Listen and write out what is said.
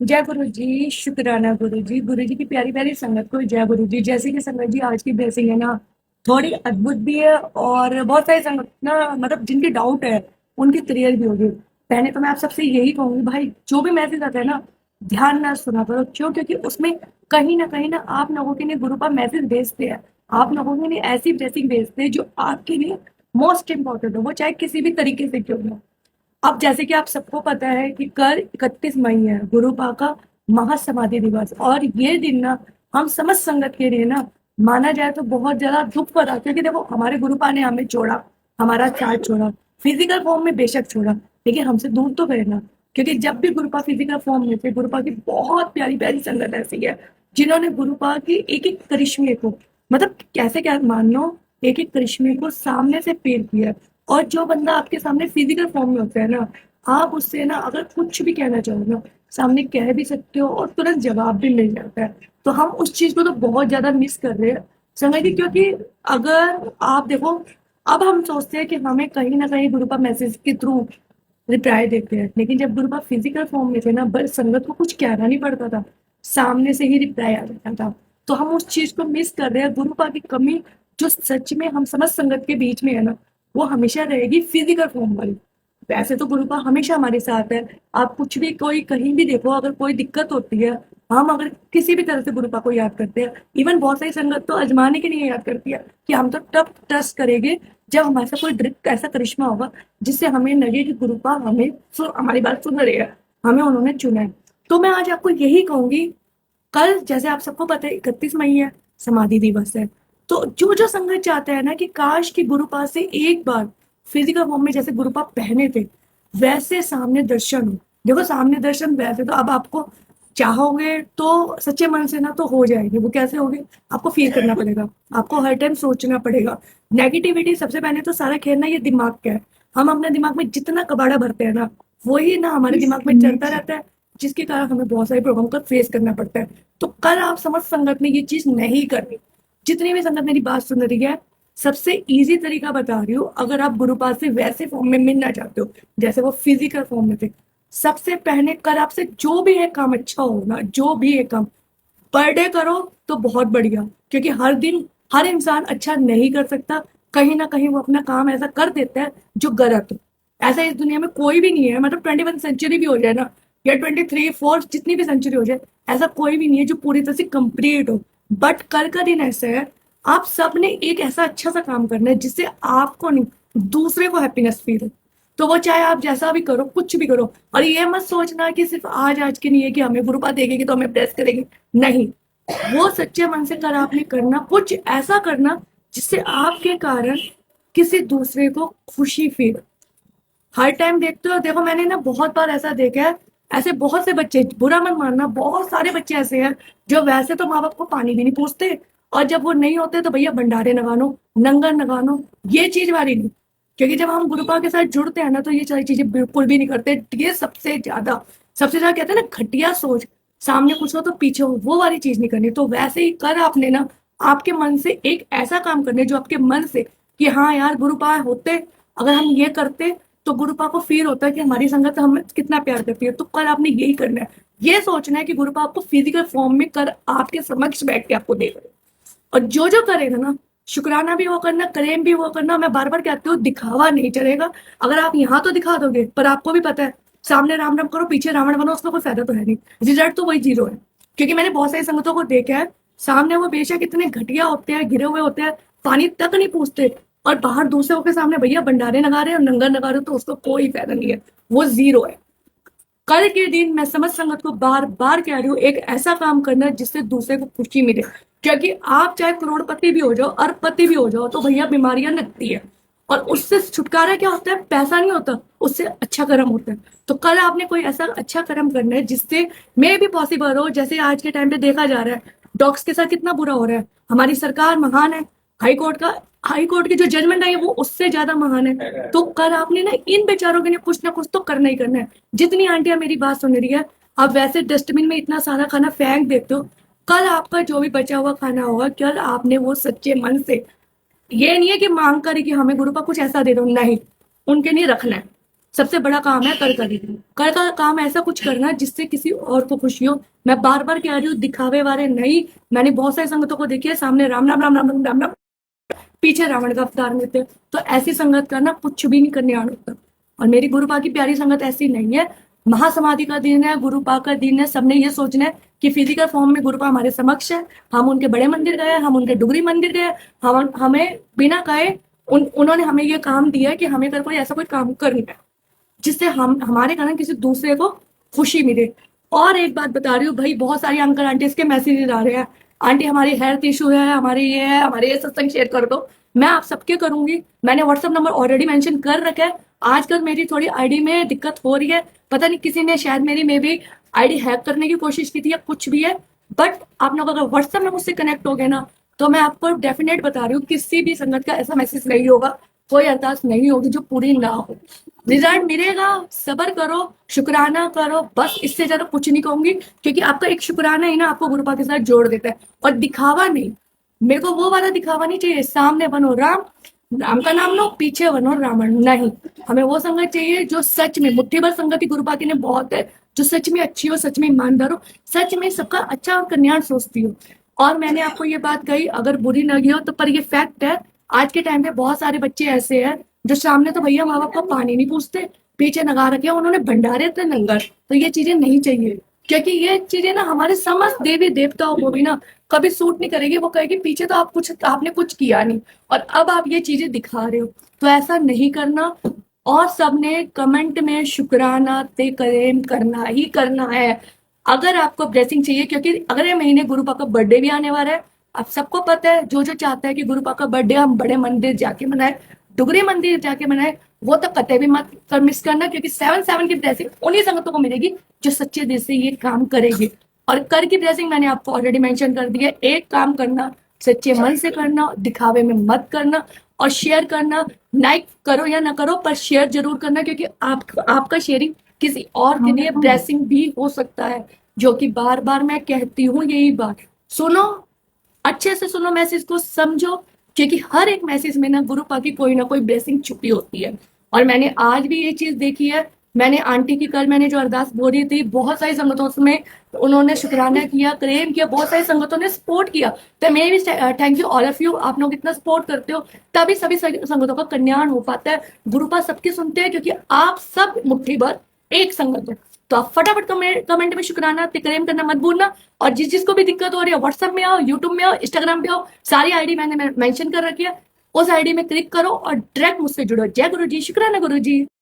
जय गुरु जी, शुक्राना गुरु जी की प्यारी प्यारी संगत को जय गुरु जी। जैसे कि संगत जी आज की ब्लेसिंग है ना, थोड़ी अद्भुत भी है और बहुत सारी संगत ना मतलब जिनकी डाउट है उनकी क्लियर भी होगी। पहले तो मैं आप सबसे यही कहूंगी भाई, जो भी मैसेज आता है ना, ध्यान ना सुना करो। क्यों? क्योंकि उसमें कहीं ना आप लोगों के लिए गुरु का मैसेज भेजते हैं। आप लोगों के लिए ऐसी ब्लेसिंग भेजते हैं जो आपके लिए मोस्ट इंपॉर्टेंट हो, वो चाहे किसी भी तरीके से क्यों ना। अब जैसे कि आप सबको पता है कि कल 31 मई है, गुरुपा का महासमाधि दिवस। और ये दिन ना हम समस्त संगत के लिए ना माना जाए तो बहुत ज्यादा दुख भरा, क्योंकि देखो हमारे गुरुपा ने हमें छोड़ा, हमारा साथ छोड़ा, फिजिकल फॉर्म में बेशक छोड़ा, लेकिन हमसे दूर तो गए ना। क्योंकि जब भी गुरुपा फिजिकल फॉर्म में थे, गुरुपा की बहुत प्यारी प्यारी संगत ऐसी है जिन्होंने गुरुपा की एक एक करिश्मे को, मतलब कैसे क्या मान लो, एक एक करिश्मे को सामने से पेल किया। और जो बंदा आपके सामने फिजिकल फॉर्म में होता है ना, आप उससे ना अगर कुछ भी कहना चाहो ना, सामने कह भी सकते हो और तुरंत जवाब भी मिल जाता है। तो हम उस चीज को तो बहुत ज्यादा मिस कर रहे हैं समझ ली। क्योंकि अगर आप देखो, अब हम सोचते हैं कि हमें कहीं ना कहीं ग्रुप मैसेज के थ्रू रिप्लाई देते हैं, लेकिन जब गुरुपा फिजिकल फॉर्म में थे ना, बस संगत को कुछ कहना नहीं पड़ता था, सामने से ही रिप्लाई आ जाता था। तो हम उस चीज को मिस कर रहे हैं। गुरुपा की कमी जो सच में हम समझ संगत के बीच में है ना, वो हमेशा रहेगी फिजिकल फॉर्म वाली। वैसे तो गुरुपा हमेशा हमारे साथ है। आप कुछ भी कोई कहीं भी देखो, अगर कोई दिक्कत होती है, हम अगर किसी भी तरह से गुरुपा को याद करते हैं, इवन बहुत सारी संगत तो आजमाने के लिए याद करती है कि हम तो तब ट्रस्ट करेंगे जब हमारे साथ कोई ऐसा करिश्मा होगा जिससे हमें लगे कि गुरुपा हमें हमारी बात सुन रहे हैं, हमें उन्होंने चुना है। तो मैं आज आपको यही कहूंगी, कल जैसे आप सबको पता है 31 मई है, समाधि दिवस है। तो जो जो संगत चाहता है ना कि काश कि गुरुपा से एक बार फिजिकल फॉर्म में जैसे गुरुपा पहने थे वैसे सामने दर्शन हो। देखो सामने दर्शन वैसे तो अब आपको चाहोगे तो सच्चे मन से ना तो हो जाएगी। वो कैसे होगी? आपको फील करना पड़ेगा, आपको हर टाइम सोचना पड़ेगा। नेगेटिविटी सबसे पहले तो सारा खेल ना ये दिमाग का है। हम अपने दिमाग में जितना कबाड़ा भरते हैं ना, वही ना हमारे दिमाग में चलता रहता है, जिसके कारण हमें बहुत सारी प्रॉब्लम का फेस करना पड़ता है। तो कल आप समझ संगत में ये चीज नहीं करनी। जितनी भी संगत मेरी बात सुन रही है, सबसे इजी तरीका बता रही हूँ। अगर आप गुरुपाल से वैसे फॉर्म में मिलना चाहते हो जैसे वो फिजिकल फॉर्म में थे, सबसे पहले कल आपसे जो भी है काम अच्छा होगा, जो भी है काम पर डे करो तो बहुत बढ़िया। क्योंकि हर दिन हर इंसान अच्छा नहीं कर सकता, कहीं ना कहीं वो अपना काम ऐसा कर देता है जो गलत हो। ऐसा इस दुनिया में कोई भी नहीं है, मतलब 21 सेंचुरी भी हो जाए ना, या 23 4 जितनी भी सेंचुरी हो जाए, ऐसा कोई भी नहीं है जो पूरी तरह से कंप्लीट हो। बट कल का दिन ऐसा है, आप सब ने एक ऐसा अच्छा सा काम करना है जिससे आपको नहीं, दूसरे को हैप्पीनेस फील हो। तो वो चाहे आप जैसा भी करो, कुछ भी करो। और ये मत सोचना कि सिर्फ आज आज के नहीं है कि हमें गुरुपा देखेगी तो हमें ब्लेस करेगी। नहीं, वो सच्चे मन से कर आपने करना, कुछ ऐसा करना जिससे आपके कारण किसी दूसरे को खुशी फील। हर टाइम देखते हो, देखो मैंने ना बहुत बार ऐसा देखा है, ऐसे बहुत से बच्चे, बुरा मत मानना, बहुत सारे बच्चे ऐसे हैं जो वैसे तो माँ बाप को पानी भी नहीं पूछते, और जब वो नहीं होते तो भैया भंडारे लगानो, लंगर लगानो, ये चीज वाली नहीं। क्योंकि जब हम गुरुपा के साथ जुड़ते हैं ना, तो ये सारी चीजें बिल्कुल भी नहीं करते। ये सबसे ज्यादा कहते हैं ना घटिया सोच, सामने कुछ हो तो पीछे हो, वो वाली चीज नहीं करनी। तो वैसे ही कर आपने ना, आपके मन से एक ऐसा काम करने जो आपके मन से कि हाँ यार गुरुपा होते, अगर हम ये करते तो गुरुपा को फील होता है कि हमारी संगत हमें कितना प्यार करती है। तो कल आपने यही करना है, ये सोचना है कि गुरुपा आपको फिजिकल फॉर्म में कर आपके समक्ष बैठ के आपको देख रहे हैं। और जो जो करेगा ना, शुक्राना भी वो करना, करेम भी वो करना। मैं बार बार कहती हूँ, दिखावा नहीं चलेगा। अगर आप यहाँ तो दिखा दोगे, पर आपको भी पता है सामने राम राम करो पीछे रावण बनो, उसका कोई फायदा तो है नहीं, रिजल्ट तो वही जीरो है। क्योंकि मैंने बहुत सारी संगतों को देखा है, सामने वो बेशक इतने घटिया होते हैं, गिरे हुए होते हैं, पानी तक नहीं पूछते, और बाहर दूसरों के सामने भैया भंडारे लगा रहे हैं और लंगर लगा रहे हो, तो उसको कोई फायदा नहीं है, वो जीरो है। कल के दिन मैं समझ संगत को बार बार कह रही हूँ, एक ऐसा काम करना है जिससे दूसरे को खुशी मिले। क्योंकि आप चाहे करोड़पति भी हो जाओ, अरबपति भी हो जाओ, तो भैया बीमारियां लगती है, और उससे छुटकारा क्या होता है? पैसा नहीं होता, उससे अच्छा कर्म होता है। तो कल आपने कोई ऐसा अच्छा कर्म करना है जिससे मे भी पॉसिबल हो। जैसे आज के टाइम पे देखा जा रहा है डॉग्स के साथ कितना बुरा हो रहा है, हमारी सरकार महान है, हाई कोर्ट का हाई कोर्ट की जो जजमेंट आई है वो उससे ज्यादा महान है। तो कल आपने ना इन बेचारों के लिए कुछ ना कुछ तो करना ही करना है। जितनी आंटियां मेरी बात सुन रही है, आप वैसे डस्टबिन में इतना सारा खाना फेंक देते हो, कल आपका जो भी बचा हुआ खाना होगा, कल आपने वो सच्चे मन से, ये नहीं है कि मांग करे कि हमें गुरु का कुछ ऐसा दे दो, नहीं, उनके लिए रखना है। सबसे बड़ा काम है कर का देना। कर का काम ऐसा कुछ करना जिससे किसी और को खुशी हो। मैं बार बार कह रही हूँ, दिखावे वाले नहीं। मैंने बहुत सारी संगतों को देखी है, सामने राम राम राम राम राम राम राम, पीछे रावण का अवतार लेते हैं। तो ऐसी संगत करना कुछ भी नहीं करने आना होता। और मेरी गुरुपा की प्यारी संगत ऐसी नहीं है। महासमाधि का दिन है, गुरुपा का दिन है, सबने ये सोचना है कि फिजिकल फॉर्म में गुरुपा हमारे समक्ष है, हम उनके बड़े मंदिर गए, हम उनके डुगरी मंदिर गए, हम हमें बिना कहे उन्होंने हमें ये काम दिया है कि हमें अगर कोई ऐसा कोई काम करना है जिससे हम हमारे कारण किसी दूसरे को खुशी मिले। और एक बात बता रही हूँ भाई, बहुत सारी अंकल आंटी के मैसेजेस आ रहे हैं, आंटी हमारी हेल्थ इशू है, हमारे ये है, हमारे ये सत्संग शेयर कर दो। मैं आप सबके करूंगी, मैंने व्हाट्सएप नंबर ऑलरेडी मेंशन कर रखा है। आजकल मेरी थोड़ी आईडी में दिक्कत हो रही है, पता नहीं किसी ने शायद मेरी में भी आईडी हैक करने की कोशिश की थी या कुछ भी है। बट आप लोग अगर व्हाट्सएप में मुझसे कनेक्ट हो गए ना, तो मैं आपको डेफिनेट बता रही हूँ किसी भी संगत का ऐसा मैसेज नहीं होगा, कोई अरदास नहीं होगी जो पूरी ना हो। रिजल्ट मिलेगा, सबर करो, शुक्राना करो, बस इससे ज्यादा कुछ नहीं कहूंगी। क्योंकि आपका एक शुक्राना ही ना आपको गुरुपा के साथ जोड़ देता है। और दिखावा नहीं, मेरे को वो वाला दिखावा नहीं चाहिए, सामने बनो राम, राम का नाम लो, पीछे बनो रावण नहीं। हमें वो संगत चाहिए जो सच में, मुट्ठी भर संगति गुरुपा की ने बहुत है, जो सच में अच्छी हो, सच में ईमानदार हो, सच में सबका अच्छा और कल्याण सोचती हो। और मैंने आपको ये बात कही, अगर बुरी लगी हो तो, पर ये फैक्ट है। आज के टाइम पे बहुत सारे बच्चे ऐसे हैं जो सामने तो भैया माँ बाप का पानी नहीं पूछते, पीछे लगा रखे उन्होंने भंडारे इतने लंगर। तो ये चीजें नहीं चाहिए, क्योंकि ये चीजें ना हमारे समस्त देवी देवताओं को भी ना कभी सूट नहीं करेगी। वो कहेगी पीछे तो आपने कुछ किया नहीं और अब आप ये चीजें दिखा रहे हो, तो ऐसा नहीं करना। और सबने कमेंट में शुक्राना ते करेम करना ही करना है अगर आपको ब्लेसिंग चाहिए। क्योंकि अगले महीने गुरुपा का बर्थडे भी आने वाला है। आप सबको पता है, जो जो चाहता है कि गुरुपा का बर्थडे हम बड़े मंदिर जाके मनाए, डुगरी मंदिर जाके मनाए, वो तो कतई भी मत कर मिस करना। क्योंकि 7/7 की ब्लेसिंग उन्हीं संगतों को मिलेगी जो सच्चे दिल से ये काम करेगी। और कर की ब्लेसिंग मैंने आपको ऑलरेडी मेंशन कर दी है। एक काम करना, सच्चे मन से करना, दिखावे में मत करना। और शेयर करना, लाइक करो या ना करो, पर शेयर जरूर करना। क्योंकि आपका शेयरिंग किसी और के लिए ब्लेसिंग भी हो सकता है। जो कि बार बार मैं कहती हूँ यही बात, सुनो, अच्छे से सुनो, मैसेज को समझो। क्योंकि हर एक मैसेज में ना गुरुपा की कोई ना कोई ब्लेसिंग छुपी होती है। और मैंने आज भी ये चीज देखी है। मैंने आंटी की कल मैंने जो अरदास बोली थी, बहुत सारी संगतों में उन्होंने शुक्राना किया, क्लेम किया, बहुत सारी संगतों ने सपोर्ट किया। तो मैं भी thank you all of you, आप लोग इतना सपोर्ट करते हो, तभी सभी संगतों का कल्याण हो पाता है। गुरुपा सबकी सुनते हैं क्योंकि आप सब मुट्ठी भर एक संगत हो। तो आप फटाफट कमेंट में शुक्राना तिकरेम करना मत भूलना। और जिसको भी दिक्कत हो रही है, व्हाट्सएप में आओ, यूट्यूब में आओ, इंस्टाग्राम पे आओ, सारी आईडी मैंने मेंशन कर रखी है, उस आईडी में क्लिक करो और डायरेक्ट मुझसे जुड़ो। जय गुरु जी, शुक्राना गुरु जी।